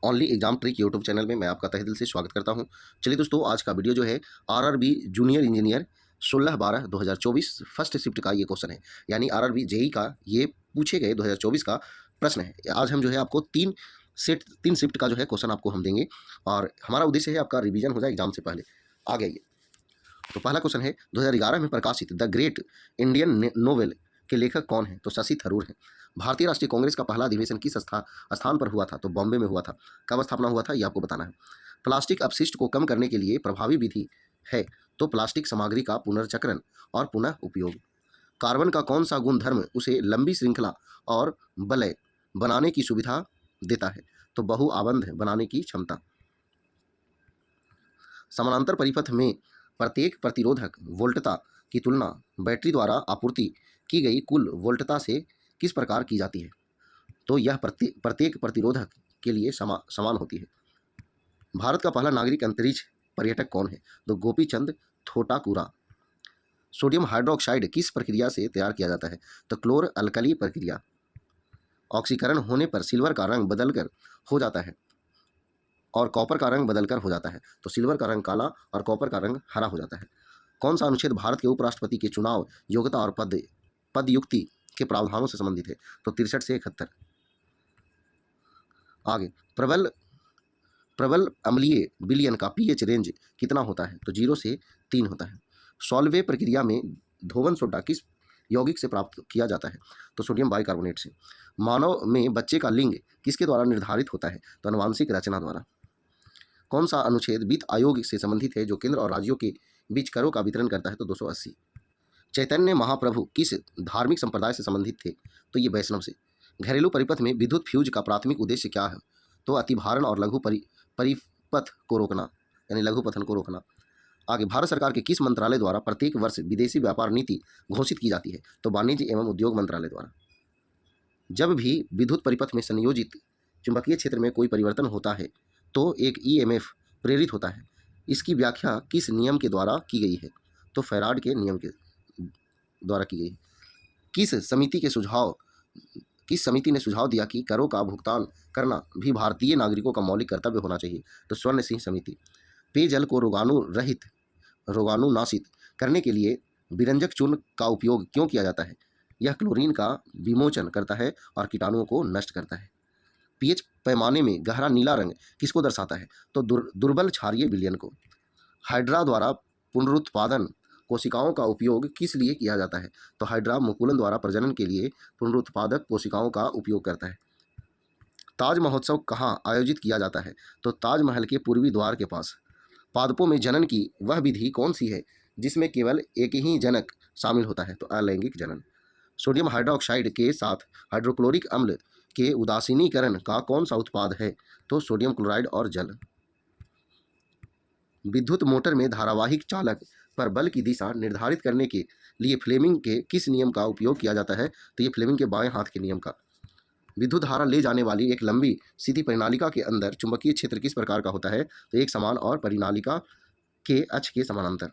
Only exam trick YouTube channel में मैं आपका तहे दिल से स्वागत करता हूं। चलिए दोस्तों, आज का वीडियो जो है RRB junior engineer 16/12/2024 first shift का ये क्वेश्चन है, यानी आरआरबी जेई का ये पूछे गए 2024 का प्रश्न है। आज हम जो है आपको तीन शिफ्ट का जो है क्वेश्चन आपको हम देंगे और हमारा उद्देश्य है आपका रिवीजन हो जाए एग्जाम से पहले। आगे आइए, तो पहला क्वेश्चन है 2011 में प्रकाशित द ग्रेट इंडियन नोवेल के लेखक कौन है? तो शशि थरूर हैं। भारतीय राष्ट्रीय कांग्रेस का पहला अधिवेशन किस स्थान पर हुआ था? तो बॉम्बे में हुआ था। कब स्थापना हुआ था ये आपको बताना है। प्लास्टिक अपशिष्ट को कम करने के लिए प्रभावी विधि है? तो प्लास्टिक सामग्री का पुनर्चक्रण और पुनः उपयोग। कार्बन का कौन सा गुणधर्म उसे लंबी श्रृंखला और वलय बनाने की सुविधा देता है? तो बहुआबंध बनाने की क्षमता। समानांतर परिपथ में प्रत्येक प्रतिरोधक वोल्टता की तुलना बैटरी द्वारा आपूर्ति की गई कुल वोल्टता से किस प्रकार की जाती है? तो यह प्रत्येक प्रतिरोधक के लिए समान होती है। भारत का पहला नागरिक अंतरिक्ष पर्यटक कौन है? तो गोपी चंद थोटाकुरा। सोडियम हाइड्रोक्साइड किस प्रक्रिया से तैयार किया जाता है? तो क्लोर अल्कली प्रक्रिया। ऑक्सीकरण होने पर सिल्वर का रंग बदलकर हो जाता है और कॉपर का रंग बदलकर हो जाता है। तो सिल्वर का रंग काला और कॉपर का रंग हरा हो जाता है। कौन सा अनुच्छेद भारत के उपराष्ट्रपति के चुनाव योग्यता और पदयुक्ति के प्रावधानों से संबंधित है? तो 63 से 71। आगे, प्रबल अम्लीय विलयन का पीएच रेंज कितना होता है? तो 0 से 3 होता है। सॉल्वे प्रक्रिया में धोवन सोडा किस यौगिक से प्राप्त किया जाता है? तो सोडियम बाइकार्बोनेट से। मानव में बच्चे का लिंग किसके द्वारा निर्धारित होता है? तो आनुवांशिक रचना द्वारा। कौन सा अनुच्छेद वित्त आयोग से संबंधित है जो केंद्र और राज्यों के बीच करों का वितरण करता है? तो 280। चैतन्य महाप्रभु किस धार्मिक संप्रदाय से संबंधित थे? तो ये वैष्णव से। घरेलू परिपथ में विद्युत फ्यूज का प्राथमिक उद्देश्य क्या है? तो अतिभारण और लघु परिपथ को रोकना, यानी लघु पथन को रोकना। आगे, भारत सरकार के किस मंत्रालय द्वारा प्रत्येक वर्ष विदेशी व्यापार नीति घोषित की जाती है? तो वाणिज्य एवं उद्योग मंत्रालय द्वारा। जब भी विद्युत परिपथ में संयोजित चुंबकीय क्षेत्र में कोई परिवर्तन होता है तो एक ईएमएफ प्रेरित होता है। इसकी व्याख्या किस नियम के द्वारा की गई है? तो फैराड के नियम के द्वारा की गई। किस समिति ने सुझाव दिया कि करों का भुगतान करना भी भारतीय नागरिकों का मौलिक कर्तव्य होना चाहिए? तो स्वर्ण सिंह समिति। पेयजल को रोगाणुनाशित करने के लिए विरंजक चूर्ण का उपयोग क्यों किया जाता है? यह क्लोरीन का विमोचन करता है और कीटाणुओं को नष्ट करता है। पीएच पैमाने में गहरा नीला रंग किसको दर्शाता है? तो दुर्बल क्षारीय विलयन को। हाइड्रा द्वारा पुनरुत्पादन कोशिकाओं का उपयोग किस लिए किया जाता है? तो हाइड्रा मुकुलन द्वारा प्रजनन के लिए पुनरुत्पादक कोशिकाओं का उपयोग करता है। ताज महोत्सव कहाँ आयोजित किया जाता है? तो ताजमहल के पूर्वी द्वार के पास। पादपों में जनन की वह विधि कौन सी है जिसमें केवल एक ही जनक शामिल होता है? तो अलैंगिक जनन। सोडियम हाइड्रोक्साइड के साथ हाइड्रोक्लोरिक अम्ल के उदासीनीकरण का कौन सा उत्पाद है? तो सोडियम क्लोराइड और जल। विद्युत मोटर में धारावाहिक चालक पर बल की दिशा निर्धारित करने के लिए फ्लेमिंग के किस नियम का उपयोग किया जाता है? तो ये फ्लेमिंग के बाएं हाथ के नियम का। विद्युत धारा ले जाने वाली एक लंबी सीधी परिनालिका के अंदर चुंबकीय क्षेत्र किस प्रकार का होता है? तो एक समान और परिनालिका के अक्ष के समानांतर।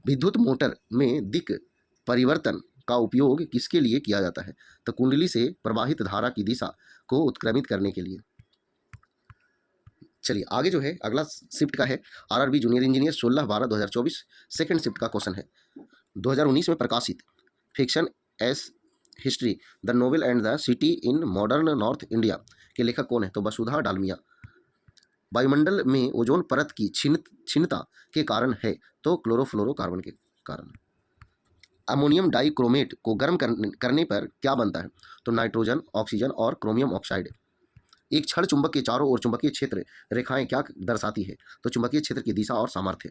विद्युत मोटर में दिक् परिवर्तन का उपयोग किसके लिए किया जाता है? तो कुंडली से प्रवाहित धारा की दिशा को उत्क्रमित करने के लिए। चलिए आगे जो है अगला शिफ्ट का है RRB junior engineer 16/12/2024 second shift का क्वेश्चन है। 2019 में प्रकाशित fiction S history the novel and the city in modern north India के लेखक कौन है? तो वसुधा डालमिया। वायुमंडल में ओजोन परत की क्षीणता के कारण है? तो क्लोरोफ्लोरोकार्बन के कारण। अमोनियम डाइक्रोमेट को गर्म करने पर क्या बनता है? तो नाइट्रोजन, ऑक्सीजन और क्रोमियम ऑक्साइड। एक क्षण चुंबक के चारों ओर चुंबकीय क्षेत्र रेखाएं क्या दर्शाती है? तो चुंबकीय क्षेत्र की दिशा और सामर्थ्य।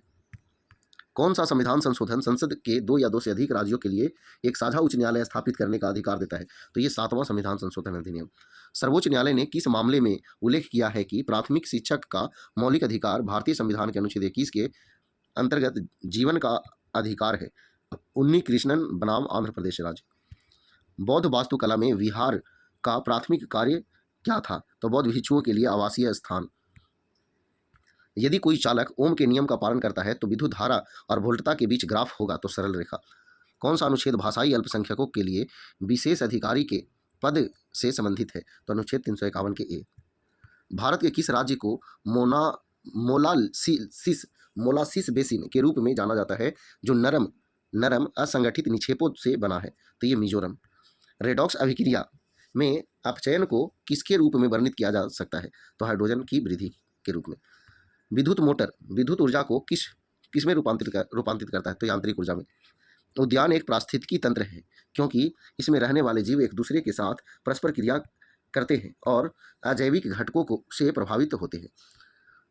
कौन सा संविधान संशोधन संसद के 2 या 2 से अधिक राज्यों के लिए एक साझा उच्च न्यायालय स्थापित करने का अधिकार देता है? तो ये 7वां संविधान संशोधन अधिनियम। सर्वोच्च न्यायालय ने किस मामले में उल्लेख किया है कि प्राथमिक शिक्षक का मौलिक अधिकार भारतीय संविधान के अनुच्छेद 21 के अंतर्गत जीवन का अधिकार है? उन्नी कृष्णन बनाम आंध्र प्रदेश राज्य। बौद्ध वास्तुकला में विहार का प्राथमिक कार्य क्या था? तो बौद्ध भिक्षुओं के लिए आवासीय स्थान। यदि कोई चालक ओम के नियम का पालन करता है तो विद्युत धारा और वोल्टता के बीच ग्राफ होगा? तो सरल रेखा। कौन सा अनुच्छेद भाषाई अल्पसंख्यकों के लिए विशेष अधिकारी के पद से संबंधित है? तो अनुच्छेद 351 के ए। भारत के किस राज्य को मोलासिस बेसिन के रूप में जाना जाता है, जो नरम नरम असंगठित निक्षेपों से बना है? तो ये मिजोरम। रेडॉक्स अभिक्रिया में अपचयन को किसके रूप में वर्णित किया जा सकता है? तो हाइड्रोजन की वृद्धि के रूप में। विद्युत मोटर विद्युत ऊर्जा को किस में रूपांतरित करता है? तो यांत्रिक ऊर्जा में। उद्यान एक पारिस्थितिकी तंत्र है क्योंकि इसमें रहने वाले जीव एक दूसरे के साथ परस्पर क्रिया करते हैं और अजैविक घटकों को से प्रभावित होते हैं।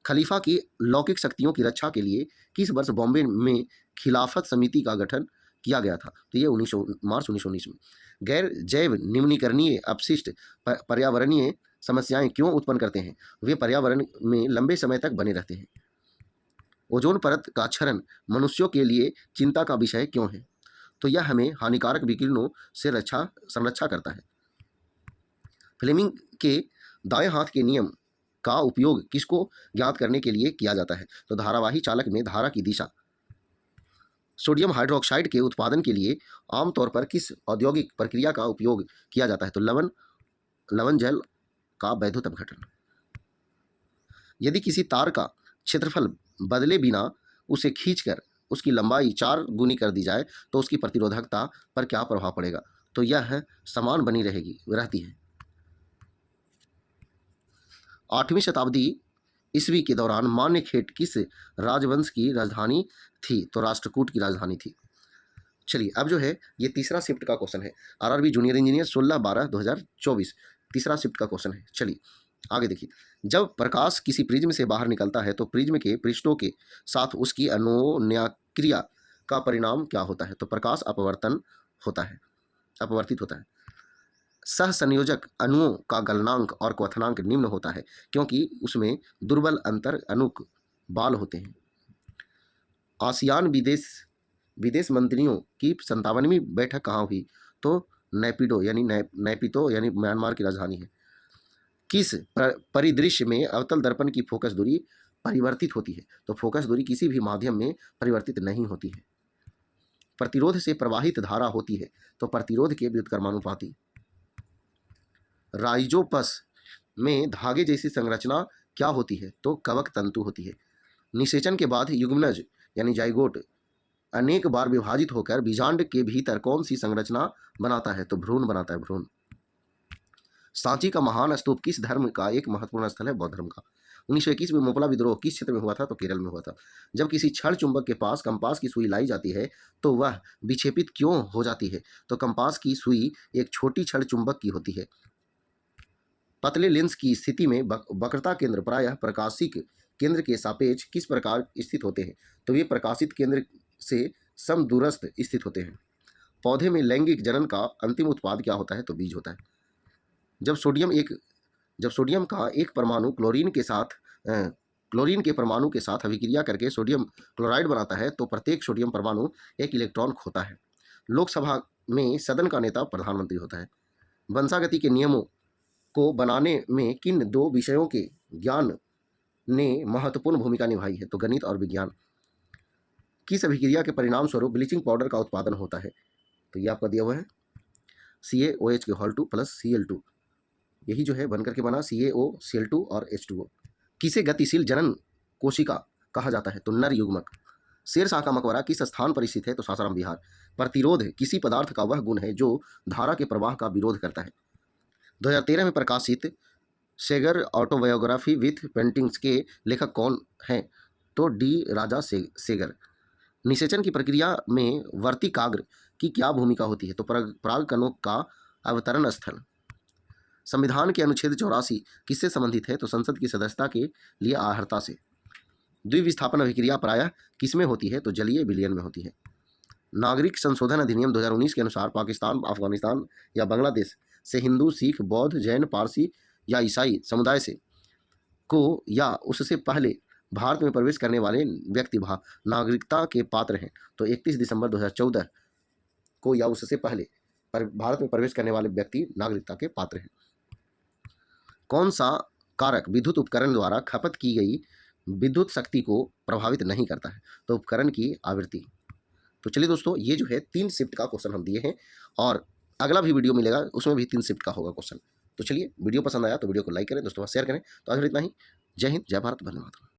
खलीफा की लौकिक शक्तियों की रक्षा के लिए किस वर्ष बॉम्बे में खिलाफत समिति का गठन किया गया था? तो ये मार्च 1919 में। गैर जैव निम्नीकरणीय अपशिष्ट पर्यावरणीय समस्याएं क्यों उत्पन्न करते हैं? वे पर्यावरण में लंबे समय तक बने रहते हैं। ओजोन परत का क्षरण मनुष्यों के लिए चिंता का विषय क्यों है? तो यह हमें हानिकारक विकिरणों से संरक्षा करता है। फ्लेमिंग के दाएं हाथ के नियम का उपयोग किसको ज्ञात करने के लिए किया जाता है? तो धारावाही चालक में धारा की दिशा। सोडियम हाइड्रोक्साइड के उत्पादन के लिए आमतौर पर किस औद्योगिक प्रक्रिया का उपयोग किया जाता है? तो लवण जल का वैद्युत अपघटन। यदि किसी तार का क्षेत्रफल बदले बिना उसे खींचकर उसकी लंबाई 4 गुनी कर दी जाए तो उसकी प्रतिरोधकता पर क्या प्रभाव पड़ेगा? तो यह समान बनी रहती है। 8वीं शताब्दी ईस्वी के दौरान मान्यखेट किस राजवंश की राजधानी थी? तो राष्ट्रकूट की राजधानी थी। चलिए अब जो है ये तीसरा शिफ्ट का क्वेश्चन है, आरआरबी जूनियर इंजीनियर 16/12/2024 तीसरा शिफ्ट का क्वेश्चन है। चलिए आगे देखिए। जब प्रकाश किसी प्रिज्म से बाहर निकलता है तो प्रिज्म के पृष्ठों के साथ उसकी अन्योन्याक्रिया का परिणाम क्या होता है? तो प्रकाश अपवर्तित होता है। सहसंयोजक अणुओं का गलनांक और क्वथनांक निम्न होता है क्योंकि उसमें दुर्बल अंतर अणुक बाल होते हैं। आसियान विदेश मंत्रियों की 57वीं बैठक कहाँ हुई? तो नैपितो यानी म्यांमार की राजधानी है। किस परिदृश्य में अवतल दर्पण की फोकस दूरी परिवर्तित होती है? तो फोकस दूरी किसी भी माध्यम में परिवर्तित नहीं होती है। प्रतिरोध से प्रवाहित धारा होती है तो प्रतिरोध के व्युत्क्रमानुपाती। राइजोपस में धागे जैसी संरचना क्या होती है? तो कवक तंतु होती है। निषेचन के बाद युग्मनज यानी जाइगोट अनेक बार विभाजित होकर बीजांड के भीतर कौन सी संरचना बनाता है? तो भ्रूण बनाता है, भ्रूण। सांची का महान स्तूप किस धर्म का एक महत्वपूर्ण स्थल है? बौद्ध धर्म का। 1921 में मोपला विद्रोह किस क्षेत्र में हुआ था? तो केरल में हुआ था। जब किसी क्षण चुंबक के पास कंपास की सुई लाई जाती है तो वह विक्षेपित क्यों हो जाती है? तो कंपास की सुई एक छोटी क्षण चुंबक की होती है। पतले लेंस की स्थिति में वक्रता केंद्र प्रायः प्रकाशिक केंद्र के सापेक्ष किस प्रकार स्थित होते हैं? तो वे प्रकाशित केंद्र से समदूरस्थ स्थित होते हैं। पौधे में लैंगिक जनन का अंतिम उत्पाद क्या होता है? तो बीज होता है। जब सोडियम का एक परमाणु क्लोरीन के परमाणु के साथ अभिक्रिया करके सोडियम क्लोराइड बनाता है तो प्रत्येक सोडियम परमाणु एक इलेक्ट्रॉन खोता है। लोकसभा में सदन का नेता प्रधानमंत्री होता है। वंशागति के नियमों को बनाने में किन 2 विषयों के ज्ञान ने महत्वपूर्ण भूमिका निभाई है? तो गणित और विज्ञान। किस अभिक्रिया के परिणाम स्वरूप ब्लीचिंग पाउडर का उत्पादन होता है? तो ये आपका दिया हुआ है CaOH के होल 2 प्लस Cl2, यही जो है बनकर के बना CaOCl2 और H2O। किसे गतिशील जनन कोशिका कहा जाता है? तो नर युग्मक। शेरशाह का मकबरा किस स्थान पर स्थित है? तो सासाराम, बिहार। प्रतिरोध किसी पदार्थ का वह गुण है जो धारा के प्रवाह का विरोध करता है। 2013 में प्रकाशित सेगर ऑटोबायोग्राफी विथ पेंटिंग्स के लेखक कौन हैं? तो डी राजा सेगर। निषेचन की प्रक्रिया में वर्तिकाग्र की क्या भूमिका होती है? तो परागकणों का अवतरण स्थल। संविधान के अनुच्छेद 84 किससे संबंधित है? तो संसद की सदस्यता के लिए अर्हता से। द्विविस्थापन अभिक्रिया प्रायः किसमें होती है? तो जलीय विलयन में होती है। नागरिक संशोधन अधिनियम 2019 के अनुसार पाकिस्तान, अफगानिस्तान या बांग्लादेश से हिंदू, सिख, बौद्ध, जैन, पारसी या ईसाई समुदाय से को या उससे पहले भारत में प्रवेश करने वाले व्यक्ति नागरिकता के पात्र हैं। तो 31 दिसंबर 2014 को या उससे पहले भारत में प्रवेश करने वाले व्यक्ति नागरिकता के पात्र हैं। कौन सा कारक विद्युत उपकरण द्वारा खपत की गई विद्युत शक्ति को प्रभावित नहीं करता है? तो उपकरण की आवृत्ति। तो चलिए दोस्तों, ये जो है 3 शिफ्ट का क्वेश्चन हम दिए हैं और अगला भी वीडियो मिलेगा, उसमें भी 3 शिफ्ट का होगा क्वेश्चन। तो चलिए, वीडियो पसंद आया तो वीडियो को लाइक करें, दोस्तों शेयर करें। तो आज इतना ही। जय हिंद, जय भारत, धन्यवाद।